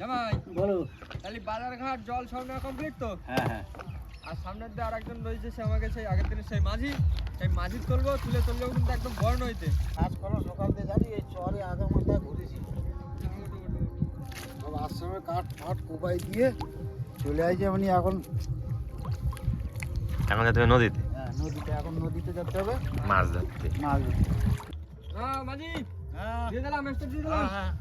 জামাই বলো। তাহলে বাজারঘাট জল সব নেওয়া কমপ্লিট তো? হ্যাঁ হ্যাঁ। আর সামনের দিয়ে আরেকজন রয়েছে, সে আমাকে সেই আগের দিনে সেই মাঝি তুলবো, তুললেও কিন্তু একদম বড় নইতে। কাজ করো সকাল দিয়ে জানি এই চরে আগা মাথায় ঘুরেছি। সব আশ্রমে কাঠ ফাট কোপাই দিয়ে চলে আসছে মানে এখন যেতে হবে নদীতে। হ্যাঁ নদীতে, এখন নদীতে যেতে হবে মাছ ধরতে। মাছ ধরতে। হ্যাঁ মাঝি হ্যাঁ দিয়ে দিলাম, এক্সট্রা দিয়ে দিলাম। হ্যাঁ।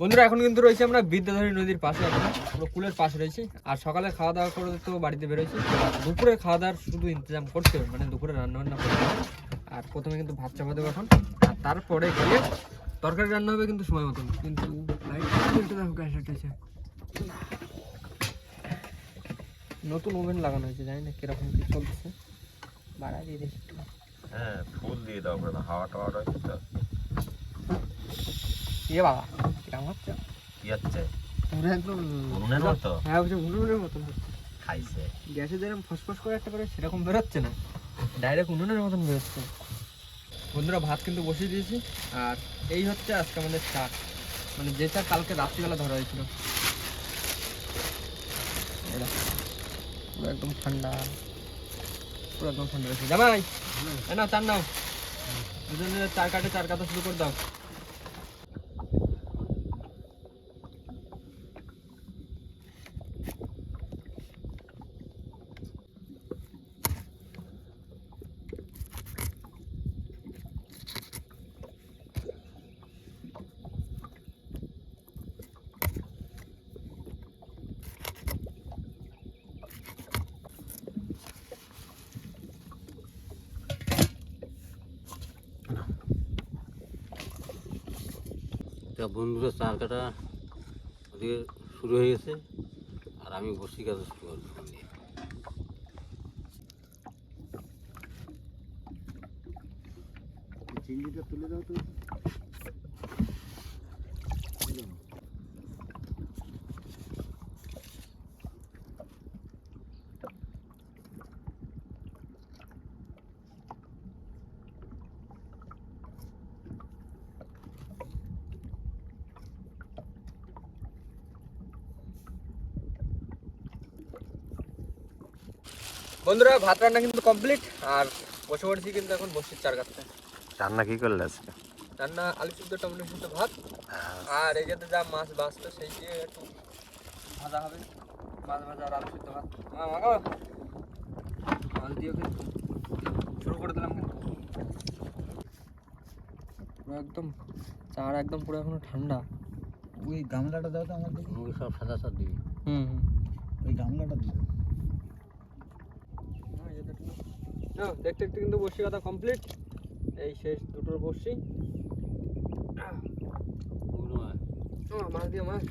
বন্ধুরা এখন কিন্তু রয়েছে আমরা বিদ্যাধরী নদীর পাশে, এখন পুরো কুলের পাশে রয়েছি। আর সকালে খাওয়া দাওয়া করে তো বাড়িতে বেরোয়েছি, দুপুরে খাওয়া দাওয়ার শুধু ইন্তজাম করতে হবে, মানে দুপুরে রান্না বান্না করতে হবে। আর প্রথমে কিন্তু ভাত চাপা দেবো এখন, আর তারপরে গিয়ে তরকারি রান্না হবে কিন্তু সময় মতন। কিন্তু নতুন ওভেন লাগানো হয়েছে, জানি না কিরকম কি চলছে, বাড়াই দিয়ে দেখি একটু। হ্যাঁ ফুল দিয়ে দাও, হাওয়া টাওয়া রয়েছে তো। ইয়ে বাবা কিরকম হচ্ছে, কি হচ্ছে? পুরো একদম উনুনের মতো? হ্যাঁ বুঝে উনুনের মতন হচ্ছে। খাইছে। গ্যাসে যেরকম ফসফস করে একটা করে সেরকম বেরোচ্ছে না, ডাইরেক্ট উনুনের মতন বেরোচ্ছে। বন্ধুরা ভাত কিন্তু বসিয়ে দিয়েছি, আর এই হচ্ছে আজকে আমাদের চা, মানে যে চা কালকে রাত্রিবেলা ধরা হয়েছিল। পুরো একদম ঠান্ডা, পুরো একদম ঠান্ডা রয়েছে। জামাই নাও চার নাও, দুজনে চার কাটা শুরু করে দাও। তা বন্ধুরা চার কাটা ওদিকে শুরু হয়ে গেছে, আর আমি বসি কাজ শুরু করবো। চিংড়িটা তুলে দাও তো। বন্ধুরা ভাত রান্না কিন্তু কমপ্লিট, আর বসে পড়েছি কিন্তু এখন বসির চার কাটতে। রান্না কি করলে আজকে? রান্না আলু সিদ্ধ, টমেটো সিদ্ধ, ভাত, আর এই যাতে যা মাছ বাঁচতো সেই দিয়ে একটু ভাজা হবে, মাছ ভাজা আর আলু সিদ্ধ ভাত। মাছ দিয়ে কিন্তু শুরু করে দিলাম কিন্তু পুরো একদম চার একদম পুরো এখনো ঠান্ডা। ওই গামলাটা দাও তো আমার দিকে, ওই সব সাদা সাদ দিবি। ওই গামলাটা দিবি। দেখতে দেখতে কিন্তু বসি কথা কমপ্লিট, এই শেষ দুটোর বসি। মাছ দিয়ে মাছ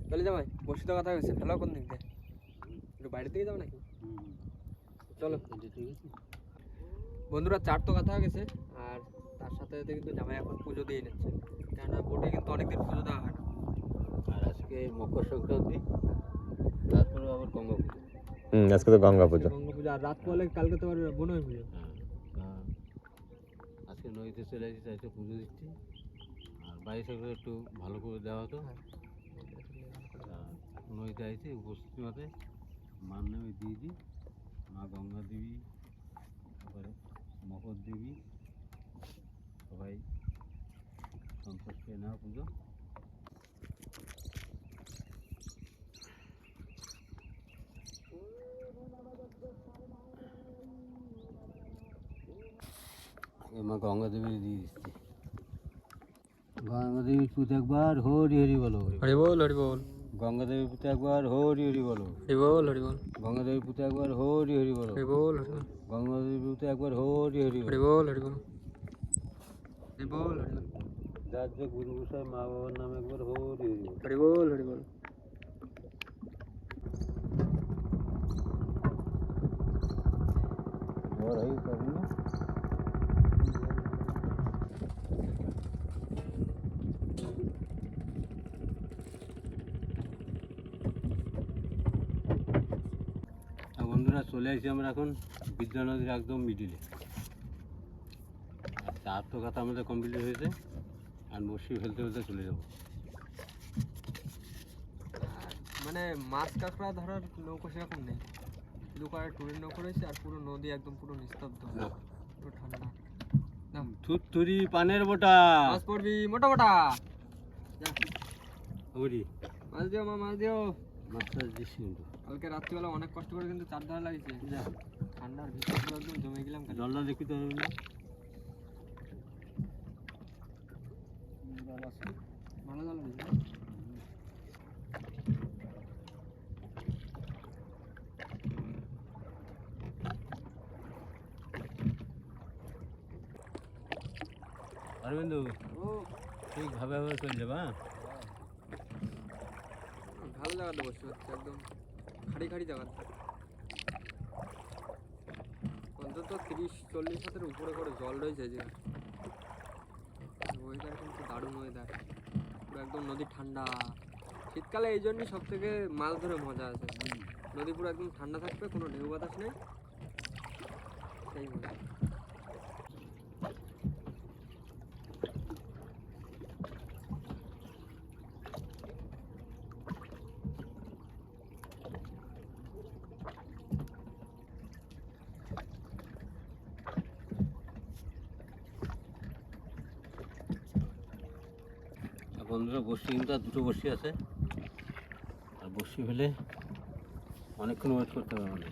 চলে জামাই, বসি তো কথা হয়েছে, ফেলো কোন দিক দিয়ে, একটু বাইরে থেকে যাও নাকি? চলো বন্ধুরা চার তো কথা হয়ে গেছে, আর তার সাথে সাথে কিন্তু জামাই এখন পুজো দিয়ে নিচ্ছে, কেননা বোটে কিন্তু অনেকদিন পুজো দেওয়া হয় না। আর আজকে মকর সংক্রান্তি, তারপরে আবার গঙ্গা পুজো। আজকে তো গঙ্গা পুজো। গঙ্গা পুজো, আর রাত পড়লে কালকে তো আর বোনের পুজো। আজকে নদীতে চলে এসেছি, আজকে পুজো দিচ্ছি, আর বাড়ি থেকে একটু ভালো করে দেওয়া হতো। নদীতে আইছি উপস্থিতি মতে মার নামে দিয়ে দিই, মা গঙ্গা দেবী, তারপরে মকর দেবী, সবাই সম্পর্কে না পুজো মা গঙ্গা দেবী দিয়ে দিচ্ছি গঙ্গা দেবীর পুজো একবার হরি হরি বলো হরি বল হরি বল, গঙ্গা দেবীর পুজো একবার হরি হরি বলো হরি বল হরি বল, গঙ্গা দেবীর পুজো একবার হরি হরি বলো হরি বল হরি বল, গঙ্গা দেবীর পুজো একবার হরি হরি হরি বলো বল হরি বল, হরি বল হরি বল, যার যে গুরু গোসাই মা বাবার নামে একবার হরি হরি বলো হরি বল হরি বল। জ্বর হয়ে পারবি না বন্ধুরা চলে আসছি আমরা এখন বিদ্যা নদীর একদম মিডিলে। চার তো কথা আমাদের কমপ্লিট হয়েছে আর বসি ফেলতে ফেলতে চলে যাবো। মানে মাছ কাঁকড়া ধরার নৌকো সেরকম নেই, শুধু করে টুরের নৌকো রয়েছে আর পুরো নদী একদম পুরো নিস্তব্ধ, পুরো ঠান্ডা। থুতথুরি পানের বোটা মাছ পড়বি মোটা মোটা, হরি মাছ দিও মা, মাছ দিও। মাছটা দিচ্ছি কিন্তু কালকে রাত্রিবেলা অনেক কষ্ট করে কিন্তু চার ধরা লাগিয়েছে, ঠান্ডার ভিতরে পুরো একদম জমে গেলাম। জলটা দেখি তো ভালো জল হয়েছে। অরবিন্দু ঠিক ভাবে ভাবে চলে যাবা। ভালো জায়গাতে বসে হচ্ছে, একদম খাড়ি খাড়ি জায়গা, অন্তত 30-40 হাতের উপরে করে জল রয়েছে যে। ওয়েদার কিন্তু দারুণ ওয়েদার, পুরো একদম নদী ঠান্ডা। শীতকালে এই জন্যই সব থেকে মাছ ধরে মজা আছে, নদী পুরো একদম ঠান্ডা থাকবে, কোনো ঢেউ বাতাস নেই, সেই মজা। বন্ধুরা বসি কিন্তু আর দুটো বসি আছে, আর বসি ফেলে অনেকক্ষণ ওয়েট করতে হবে আমাদের।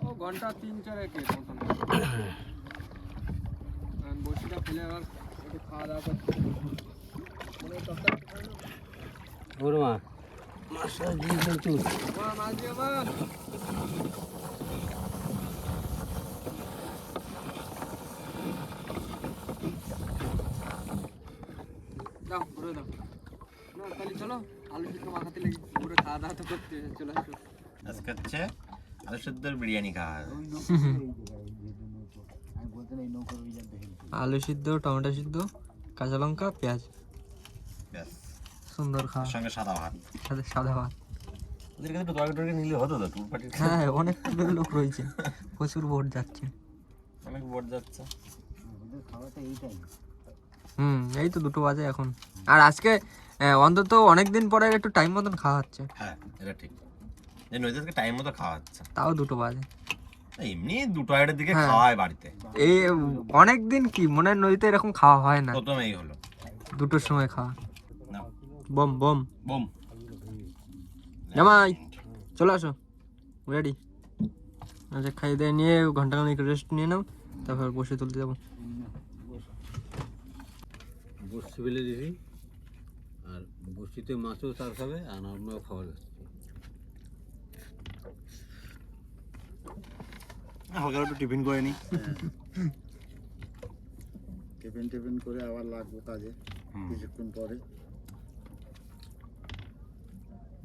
ও ঘন্টা 3-4 মতন। বসিটা ফেলে আবার একটু খাওয়া দাওয়া করতে ওর মা মাছটা দিয়ে কিন্তু মাছ দিও মা। দাও ঘুরে দাও না, তাহলে চলো আলু সিদ্ধ মাখাতে লেগে ঘুরে খাওয়া দাওয়া তো করতে চলে আসো। আজকে হচ্ছে আলু সেদ্ধর বিরিয়ানি খাওয়া হবে। আলু সিদ্ধ, টমেটো সিদ্ধ, কাঁচা লঙ্কা, পেঁয়াজ, ব্যাস, সুন্দর খাওয়া, সঙ্গে সাদা ভাত। সাথে সাদা ভাত। ওদের কাছে একটু তরকারি টরকারি নিলে হতো তো, টুর পার্টির হ্যাঁ অনেক লোক রয়েছে, প্রচুর ভোট যাচ্ছে। অনেক বোট যাচ্ছে। এই তো 2 বাজে এখন, আর আজকে অন্তত অনেকদিন পরে একটু টাইম মতন খাওয়া হচ্ছে। হ্যাঁ এটা ঠিক, এই নদীতে টাইম মতো খাওয়া হচ্ছে। তাও 2 বাজে, এমনি 2-2:30 দিকে খাওয়া হয় বাড়িতে। এই অনেকদিন কি মনে হয় নদীতে এরকম খাওয়া হয় না, প্রথম এই হলো 2টোর সময় খাওয়া। না বম বম বুম জামাই চলে আসো, রেডি। আচ্ছা খাই দিয়ে নিয়ে ঘন্টাখানেক রেস্ট নিয়ে নাও, তারপর বসে তুলতে যাবো। বসি ফেলে দিছি, আর বসিতে মাছও চার খাবে আর আমরাও খাওয়া যাচ্ছে। হালকা একটু টিফিন করে নি, টিফিন করে আবার লাগবো কাজে কিছুক্ষণ পরে।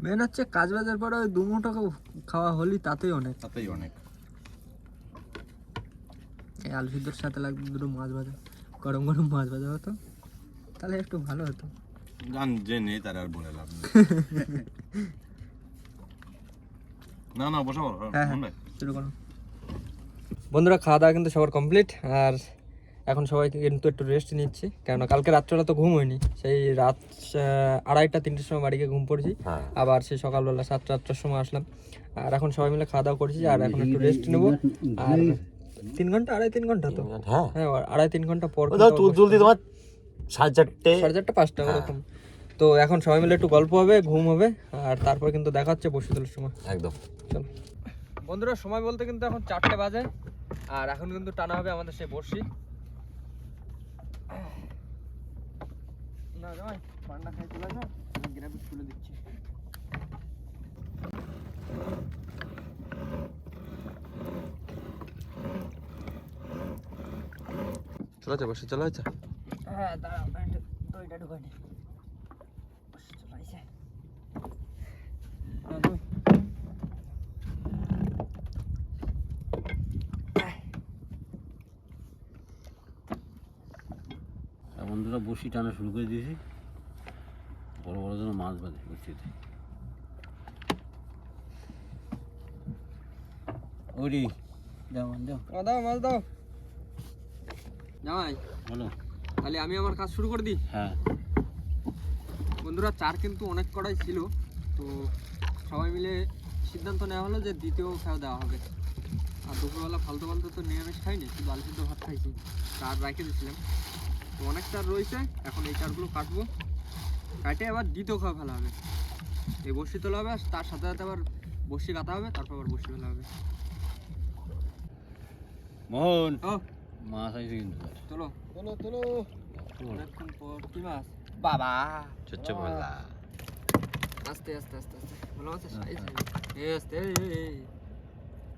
মেন হচ্ছে কাজ বাজার পরে ওই 2 মুঠো খাওয়া হলি তাতেই অনেক। তাতেই অনেক। এই আলু সিদ্ধর সাথে লাগবে 2 মাছ ভাজা, গরম গরম মাছ ভাজা হতো তাহলে একটু ভালো হতো। জান যে নেই তার আর বলে লাভ নেই। না না বসো, শুরু করো। বন্ধুরা খাওয়া দাওয়া কিন্তু সবার কমপ্লিট, আর এখন সবাই কিন্তু একটু রেস্ট নিচ্ছি, কেননা কালকে রাত্রেবেলা তো ঘুম হয়নি, সেই রাত 2:30-3টের সময় বাড়ি গিয়ে ঘুম পড়েছি, আবার সেই সকালবেলা 7-8টার সময় আসলাম। আর এখন সবাই মিলে খাওয়া দাওয়া করছি, আর এখন একটু রেস্ট নেবো। আর 3 ঘন্টা 2.5-3 ঘন্টা তো, হ্যাঁ 2.5-3 ঘন্টা পর জলদি তোমার 4:30 4:30 5টা ওরকম। তো এখন সবাই মিলে একটু গল্প হবে, ঘুম হবে, আর তারপর কিন্তু দেখা হচ্ছে বসে তোলার সময়। একদম। চলো বন্ধুরা, সময় বলতে কিন্তু এখন 4টে বাজে, আর এখন কিন্তু টানা হবে আমাদের সেই বড়শি। না নয় পান্ডা খাই চলে না, গ্রাফিক্স তুলে দিচ্ছি। চলো বসে চলো আচ্ছা। হ্যাঁ দাঁড়াও, দইটা ঢুকাই নি। বসে চলাইছে বন্ধুরা বসি টানা শুরু করে দিয়েছি, বড় বড় যেন মাছ বাঁধে বসিতে। ওরি দাও দাও দাও মাছ দাও। জামাই বলো। তাহলে আমি আমার কাজ শুরু করে দিই। হ্যাঁ বন্ধুরা, চার কিন্তু অনেক কড়াই ছিল, তো সবাই মিলে সিদ্ধান্ত নেওয়া হলো যে দ্বিতীয় খাওয়া দেওয়া হবে। আর দুপুরবেলা ফালতু ফালতু তো নিরামিষ খাইনি, শুধু আলু সিদ্ধ ভাত খাইছি, চার রেখে দিয়েছিলাম। তো অনেক চার রয়েছে, এখন এই চারগুলো কাটবো, কাটে আবার দ্বিতীয় খাওয়া ফেলা হবে। এই বড়শি তোলা হবে, আর তার সাথে সাথে আবার বড়শি কাটা হবে, তারপর আবার বড়শি ফেলা হবে। মোহন, ও মাছ আইছে কিন্তু। চলো চলো চলো। অনেকক্ষণ পর কি মাছ বাবা। চচ্চে বললা আস্তে আস্তে আস্তে আস্তে বলো মাছের সাইজ আস্তে।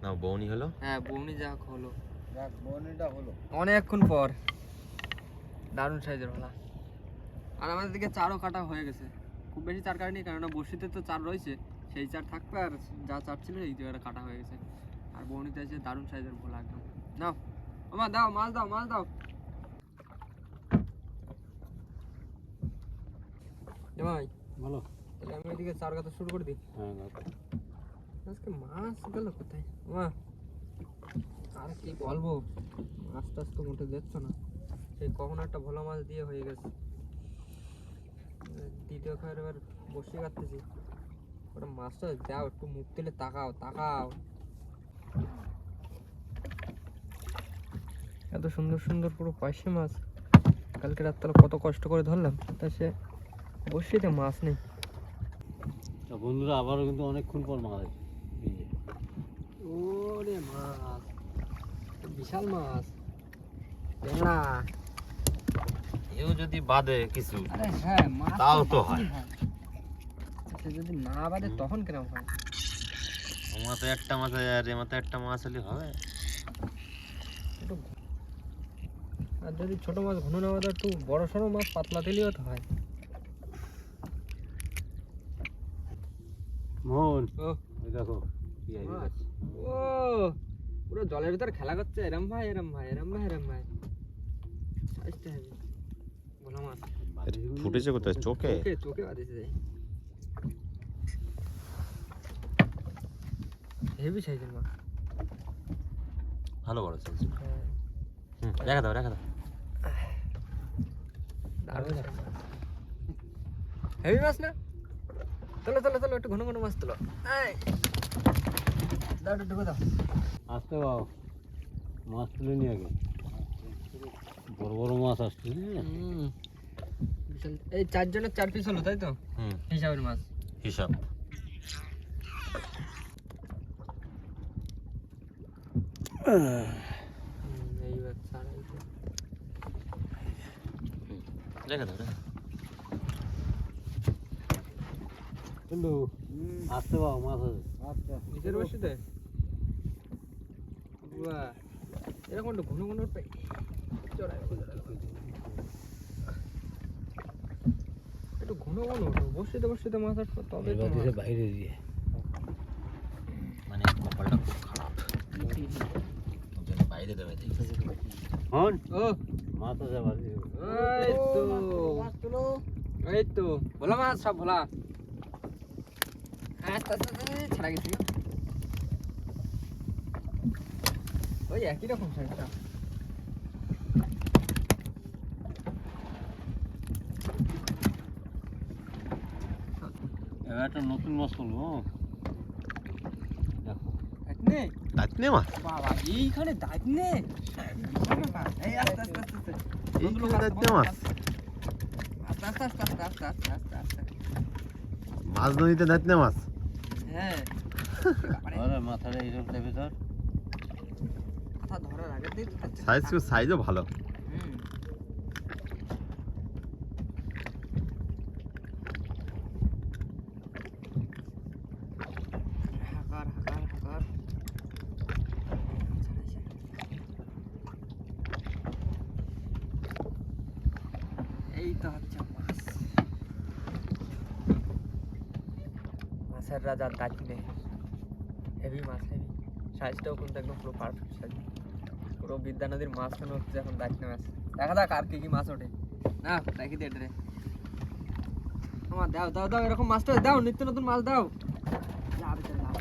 না বউনি হলো। হ্যাঁ বউনি যা হলো, দেখ বনিটা হলো। অনেকক্ষণ পর দারুণ সাইজের ভালা। আর আমাদের দিকে চারও কাটা হয়ে গেছে, খুব বেশি চার কাটেনি, কেননা বড়শিতে তো চার রয়েছে, সেই চার থাকবে, আর যা চার ছিল এই জায়গাটা কাটা হয়ে গেছে। আর বউনিতে আছে দারুণ সাইজের ভোলা একদম। নাও আমার দাও, মাছ দাও, মাছ দাও। ভাই বলো। তাহলে আমি ওইদিকে চার কাটা শুরু করে দিই। হ্যাঁ আজকে মাছ গেল কোথায় মা? আর কি বলবো, মাছ টাছ তো মোটে দেখছ না, সেই কখন একটা ভালো মাছ দিয়ে হয়ে গেছে। দ্বিতীয় খাবার এবার বসে কাটতেছি, ওটা মাছটা দাও, একটু মুখ তুলে তাকাও তাকাও। এত সুন্দর সুন্দর পুরো পাইসে মাছ, কালকে রাত্রে কত কষ্ট করে ধরলাম, তা সে বসিতে মাছ নেই। তা বন্ধুরা আবারও কিন্তু অনেকক্ষণ পর মাছ আছে। এই যে ওরে মাছ, বিশাল মাছ, ট্যাংরা। এও যদি বাদে কিছু আরে হ্যাঁ, মাছ তাও তো বাদই হয়। আচ্ছা, যদি না বাদে তখন কিরম হয়? আমার তো একটা মাছ আর এর মতো একটা মাছ হলে হবে। একটু- আর যদি ছোট মাছ ঘন না বাদে একটু বড় সড়ো মাছ পাতলা দিলেও তো হয়। মোহন, ও ওই দেখো কি আইছে। মাছ, ও পুরো জলের ভিতর খেলা করছে, এরম ভাই এরম ভাই এরম ভাই এরম ভাই। সাইজটা হেভি, ভালো মাছ। ফুটেছে কোথায়? চোখে? চোখে চোখে বাঁধিছে যায়, হেভি সাইজের মাছ। ভালো বড় সাইজ। হ্যাঁ দেখা দাও দেখা দাও। দারুণ হেভি মাছ না? চলো চলো চলো, একটু ঘন ঘন মাছ তোলো। এই দাও, একটু ঢুকে দাও। আসতে বাবা, মাছ তুলে নিয়ে আগে। বড় বড় মাছ আসছে। বিশাল। এই চারজনের 4 পিস হলো তাই তো হিসাবের মাছ? হিসাব। এইবার ছাড়াই তো। দেখা দাও দেখা। কিন্তু আসতে বাবা, মাছ আছে। আচ্ছা নিচের বসিতে বাহ, এরকম একটু ঘন ঘন একটু ঘন ঘন বসিতে বসিতে মাছ আসবে, তবে তো মাছ। বাইরে দিয়ে মানে কপালটা খুব খারাপ, ওই বাইরে দেবে দেখি। হন ও মাছ আছে বাড়ি। এই তো মাছ তুলো। এই তো ভোলা মাছ, সব ভোলা। আস্তে আস্তে আস্তে ছাড়া গেছি, ওই একই রকম সাইজটা। এবার একটা নতুন মাছ করবো। দেখো দাঁতনে দাঁতনে মাছ? বাবা, এইখানে দাঁতনে। এই আস্তে আস্তে আস্তে আস্তে। এইখানে দাঁতনে মাছ? আস্তে আস্তে আস্তে আস্তে আস্তে আস্তে আস্তে আস্তে। মাছ নদীতে দাঁত না মাছ হ্যাঁ আরে মাথাটা এইরকম টাইপের ধর। মাথা ধরার আগে দিয়ে সাইজও ভালো। হুম হাকার হাকার হাকার। এই তো হচ্ছে মাছ, মাছের রাজা দাঁতনে। হেভি মাছ, হেভি সাইজটাও কিন্তু একদম পুরো পারফেক্ট সাইজ। পুরো বিদ্যা নদীর মাঝখানে হচ্ছে এখন দাঁতনে মাছ। দেখা যাক আর কি কি মাছ ওঠে। না দেখি দে রে আমার, দাও দাও দাও এরকম মাছটা দাও, নিত্য নতুন মাছ দাও। যাবে চলে যাও।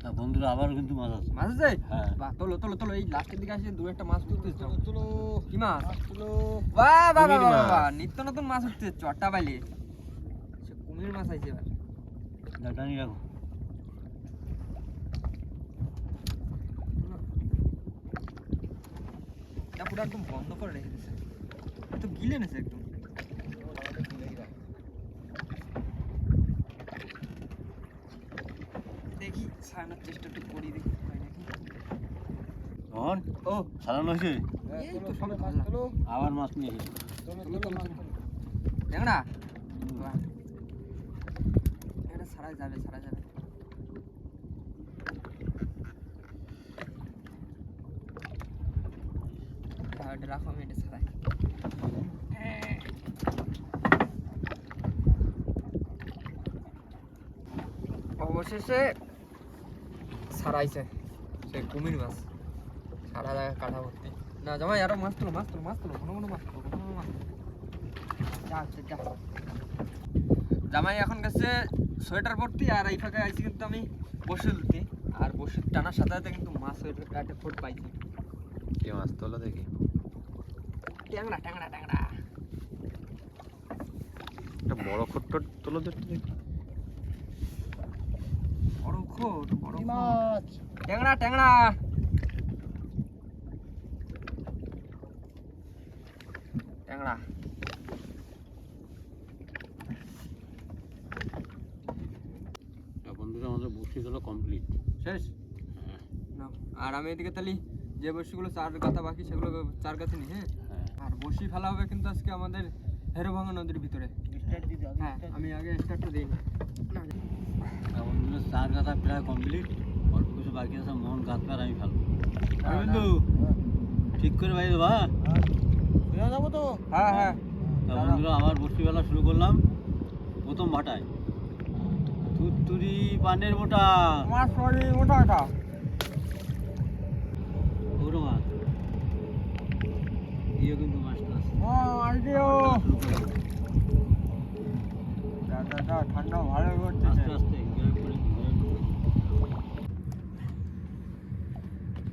তা বন্ধুরা আবার কিন্তু মাছ আছে। মাছ আছে? হ্যাঁ। বাহ, তোলো তোলো তোলো, এই লাস্টের দিকে আসে দু একটা মাছ তুলতে চাও। কি মাছ? বাহ বাহ বাহ বাহ বাহ, নিত্য নতুন মাছ উঠছে, চটা বাইলে সে কুমির মাছ আইছে এবার। ডাটানি রাখো। এটা পুরো একদম বন্ধ করে রেখে দিয়েছে, তো গিলে নেছে একদম। দেখি ছাড়ানোর চেষ্টা একটু করি, দেখি হয় নাকি। মোহন ও সারানো হয়েছে। এই তো সবে ধরলাম। আবার মাছ নিয়ে এসেছে। ট্যাংরা? বাহ, এটা ছাড়া যাবে, ছাড়া যাবে। এটা রাখো, আমি এটা ছাড়াই। অবশেষে ছাড়াইছে সে কুমির মাছ, সারা জায়গায় কাটা ভর্তি। না জামাই আরো মাছ তোলো, মাছ তোলো, মাছ তোলো, ঘন ঘন মাছ তোলো, ঘন ঘন মাছ তোলো। যা হচ্ছে যা। জামাই এখন গেছে সোয়েটার ভর্তি, আর এই ফাঁকে আইছি কিন্তু আমি বসে তুলতে, আর বসে টানার সাথে সাথে কিন্তু মাছ একটা ফোট পাইছি। কি মাছ তোলো দেখি। ট্যাংরা ট্যাংরা ট্যাংরা। একটা বড় খট্ট তোলো দেখতে দেখি। বড় খোট, বড় মাছ, ট্যাংরা ট্যাংরা। ট্যাংরা তা বন্ধুরা আমাদের বসি তোলা কমপ্লিট। শেষ না। আর আমি এদিকে তাহলে যে বসিগুলো চার গাথা বাকি সেগুলো চার গাছে নি। হ্যাঁ, হ্যাঁ। আর বসি ফেলা হবে কিন্তু আজকে আমাদের হেরোভাঙা নদীর ভিতরে। হ্যাঁ, আমি আগে স্টার্টটা দিই। তা বন্ধুরা চার গাথা প্রায় কমপ্লিট, অল্প কিছু বাকি আছে। মোহন গাছ পার আমি ফেলবো। আর বন্ধু ঠিক করে ভাই দেবা। যাবো তো। হ্যাঁ হ্যাঁ, তা বন্ধুরা আবার বসি ফেলা শুরু করলাম। প্রথম ভাটায় তুত্তুরি পানের মোটা মাছ পড়ি ওটা ওটা। ওরো মাছ ইয়ে কিন্তু মাছটা আছে। আইডিও দাদা, ঠান্ডা ভালো করছে। আস্তে আস্তে গ্রেড করে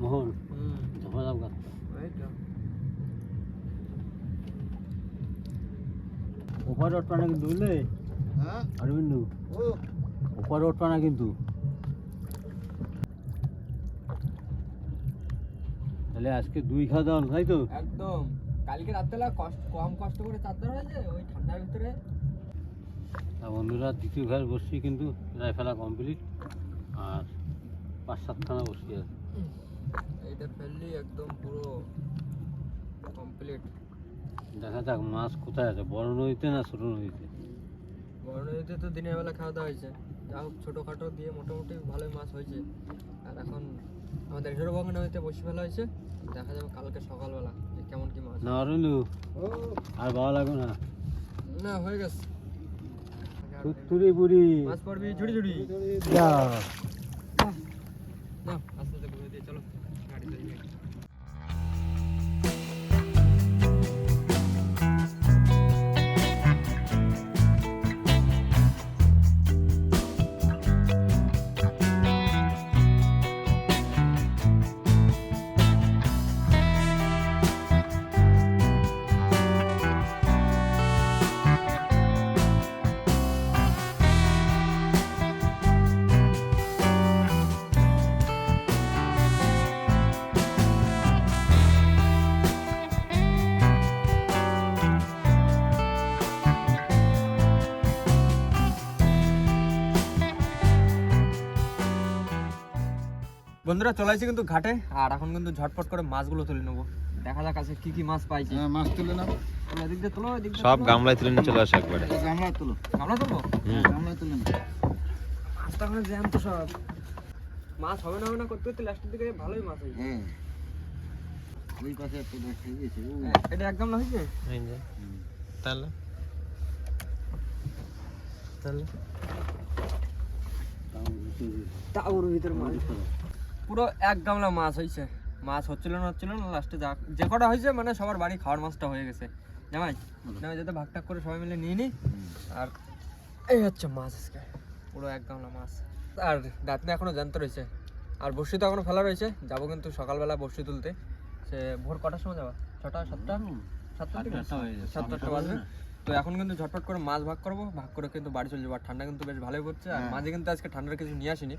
মোহন ধোয়া দাও গাছ। এই তো ওপারে ওঠা না কিন্তু বুঝলে হ্যাঁ আর বিন্দু ও ওপারে ওঠা না কিন্তু। তাহলে আজকে 2 খাওয়া দাওয়া তাই তো। একদম। কালকে রাত্রেবেলা কম কষ্ট করে চাদর হয়েছে ওই ঠান্ডার ভিতরে। তা বন্ধুরা দ্বিতীয় ঘর বসছি কিন্তু প্রায় ফেলা কমপ্লিট, আর 5-7খানা বসছি আছে। এইটা ফেললি একদম পুরো কমপ্লিট। দেখা যাক মাছ কোথায় আছে, বড় নদীতে না ছোট নদীতে। বড় নদীতে তো দিনের বেলা খাওয়া দাওয়া হয়েছে, যা হোক ছোটোখাটো দিয়ে মোটামুটি ভালোই মাছ হয়েছে। আর এখন আমাদের হেরোভাঙা নদীতে বসে ফেলা হয়েছে, দেখা যাবে কালকে সকালবেলা যে কেমন কি মাছ। না অরবিন্দু ও আর ভালো লাগবে না। না, হয়ে গেছে। তুত্তুরি বুড়ি মাছ পড়বি ঝুড়ি ঝুড়ি। যা না আস্তে আস্তে ঘুরে দিয়ে চলো গাড়িতে নিয়ে। বন্ধুরা চলে আসছি কিন্তু ঘাটে, আর এখন কিন্তু ঝটপট করে মাছগুলো তুলে নেবো। দেখা যাক আছে কি কি মাছ পাইছি। হ্যাঁ, মাছ তুলে নাও। তোলো, এদিক দিয়ে তোলো, এদিক দিয়ে সব তোলো। গামলায় তুলে নিয়ে চলে আসে একবারে। গামলা তুলো। আমরা তুলবো? হুম। গামলা তুলে নাও। মাছটা ওখানে জ্যান্ত সব। মাছ হবে না করতে করতে লাস্টের দিকে ভালোই মাছ হয়েছে। হ্যাঁ। ওই পাশে একটা দেখতে গেছে। এটা একদম না হয়েছে? এই যে। তাহলে তাওর ভিতরে মাছ পুরো এক গামলা মাছ হয়েছে। মাছ হচ্ছিল না লাস্টে যে কটা হয়েছে মানে সবার বাড়ি খাওয়ার মাছটা হয়ে গেছে। জামাই জামাই যাতে ভাগ টাক করে সবাই মিলে নিয়ে নিই। আর এই হচ্ছে মাছ আজকে পুরো এক গামলা মাছ। আর রাত্রে এখনো জ্যান্ত রয়েছে, আর বড়শি তো এখনো ফেলা রয়েছে। যাবো কিন্তু সকালবেলা বড়শি তুলতে। সে ভোর কটার সময় যাবা? 6টা 7টা 7টা হয়ে যাবে। 7টা বাজবে। তো এখন কিন্তু ঝটপট করে মাছ ভাগ করবো, ভাগ করে কিন্তু বাড়ি চলে যাবো। আর ঠান্ডা কিন্তু বেশ ভালোই পড়ছে, আর মাঝে কিন্তু আজকে ঠান্ডার কিছু নিয়ে আসিনি,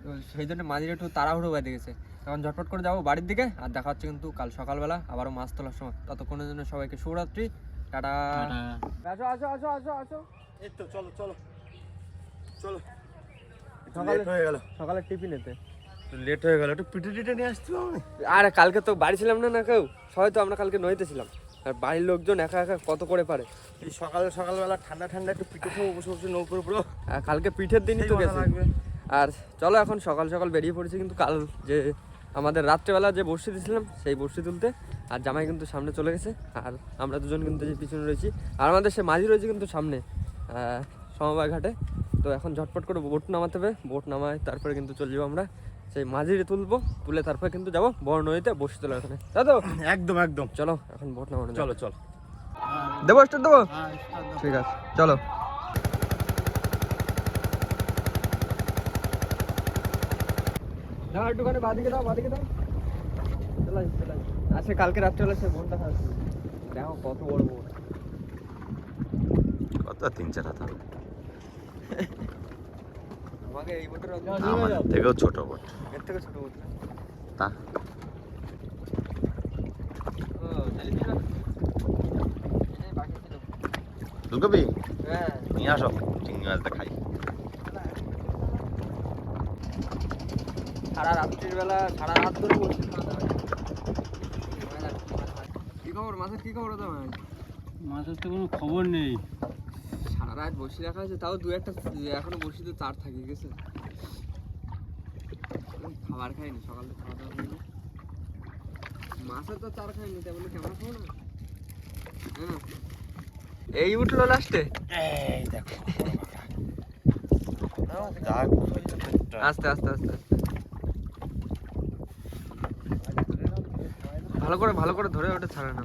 তো সেই জন্য মাঝির একটু তাড়াহুড়ো বেঁধে গেছে। এখন ঝটপট করে যাবো বাড়ির দিকে, আর দেখা হচ্ছে কিন্তু কাল সকালবেলা আবারও মাছ তোলার সময়। ততক্ষণের জন্য সবাইকে শুভরাত্রি, টাটা। আসো আসো আসো আসো আসো। এই তো চলো চলো চলো। সকালে হয়ে গেল। সকালে টিফিনেতে লেট হয়ে গেল, একটু পিঠে টিঠে নিয়ে আসছিলাম আমি। আরে কালকে তো বাড়ি ছিলাম না কেউ, সবাই তো আমরা কালকে নইতে ছিলাম। আর বাড়ির লোকজন একা একা কত করে পারে। এই সকালবেলা ঠান্ডা ঠান্ডা একটু পিঠে খাবো বসে বসে নৌকোর উপর। আর কালকে পিঠের দিনই তো গেছে। আর চলো এখন সকাল সকাল বেরিয়ে পড়েছি কিন্তু কাল যে আমাদের রাত্রেবেলা যে বড়শি দিয়েছিলাম সেই বড়শি তুলতে। আর জামাই কিন্তু সামনে চলে গেছে, আর আমরা দুজন কিন্তু যে পিছনে রয়েছি। আর আমাদের সে মাঝি রয়েছে কিন্তু সামনে সমবায় ঘাটে। তো এখন ঝটপট করে বোট নামাতে হবে, বোট নামায় তারপরে কিন্তু চলে যাবো আমরা সেই মাঝিরে তুলবো, তুলে তারপরে কিন্তু যাবো বড় নদীতে বসে তোলার ওখানে। তাই তো? একদম একদম। চলো এখন বোট নামানো যাক। চলো চলো। দেবো স্টার্ট দেবো? ঠিক আছে চলো। দাও একটুখানি বাদিকে দাও, বাদিকে দাও। চলাই চলাই। আচ্ছা কালকে রাত্রেবেলা সে বোনটা খাচ্ছি, দেখো কত বড় বোন। কত 3-4 হাত হবে। আমাকে এই বোটের আমাদের থেকেও ছোট বট। এর থেকে ছোট বোট। তা ও জানি না এই বাকি ছিল। ফুলকপি হ্যাঁ নিয়ে আসো, চিংড়ি মাছটা খাই। সারা রাত্রির বেলা সারা রাত ধরে বসে কি খবর মাছের? কি খবর দাম? মাছের তো কোনো খবর নেই। সারা রাত বসে রাখা হয়েছে, তাও দু একটা এখনো বসিতে চার থাকে গেছে। খাবার খাইনি, সকালে খাওয়া দাওয়া হয়নি। মাছের তো চার খাইনি, তাই বলে কেমন খাবো না? এই উঠলো লাস্টে। এই দেখো। আস্তে আস্তে আস্তে আস্তে ভালো করে ধরে ওটা ছাড়ে না।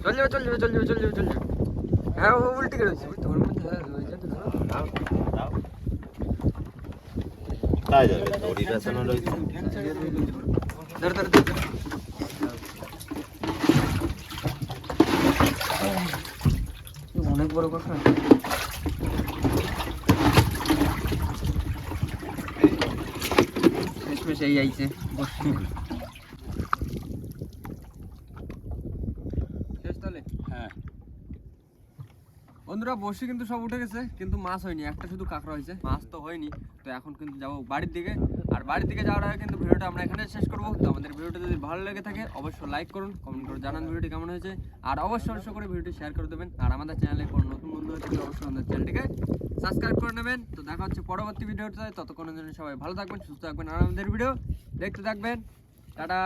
চল যাবে চল যাবে চল যাবে চল যাবে চল যাবে। হ্যাঁ ও উল্টে গেছে তোর মধ্যে। তাই যাবে দড়ি পেছানো রয়েছে। ধর ধর ধর। অনেক বড় কথা। শেষমেশ এই আইছে বসছি। শেষ তাহলে? হ্যাঁ বন্ধুরা বসি কিন্তু সব উঠে গেছে, কিন্তু মাছ হয়নি, একটা শুধু কাঁকড়া হয়েছে, মাছ তো হয়নি। তো এখন কিন্তু যাবো বাড়ির দিকে, আর বাড়ির দিকে যাওয়ার আগে কিন্তু ভিডিওটা আমরা এখানে শেষ করবো। তো আমাদের ভিডিওটা যদি ভালো লেগে থাকে অবশ্যই লাইক করুন, কমেন্ট করে জানান ভিডিওটি কেমন হয়েছে, আর অবশ্যই করে ভিডিওটি শেয়ার করে দেবেন। আর আমাদের চ্যানেলে কোনো নতুন বন্ধু হয়ে থাকলে অবশ্যই আমাদের চ্যানেলটিকে সাবস্ক্রাইব করে নেবেন। তো দেখা হচ্ছে পরবর্তী ভিডিওতে, ততক্ষণের জন্য সবাই ভালো থাকবেন, সুস্থ থাকবেন, আর আমাদের ভিডিও দেখতে থাকবেন। টাটা।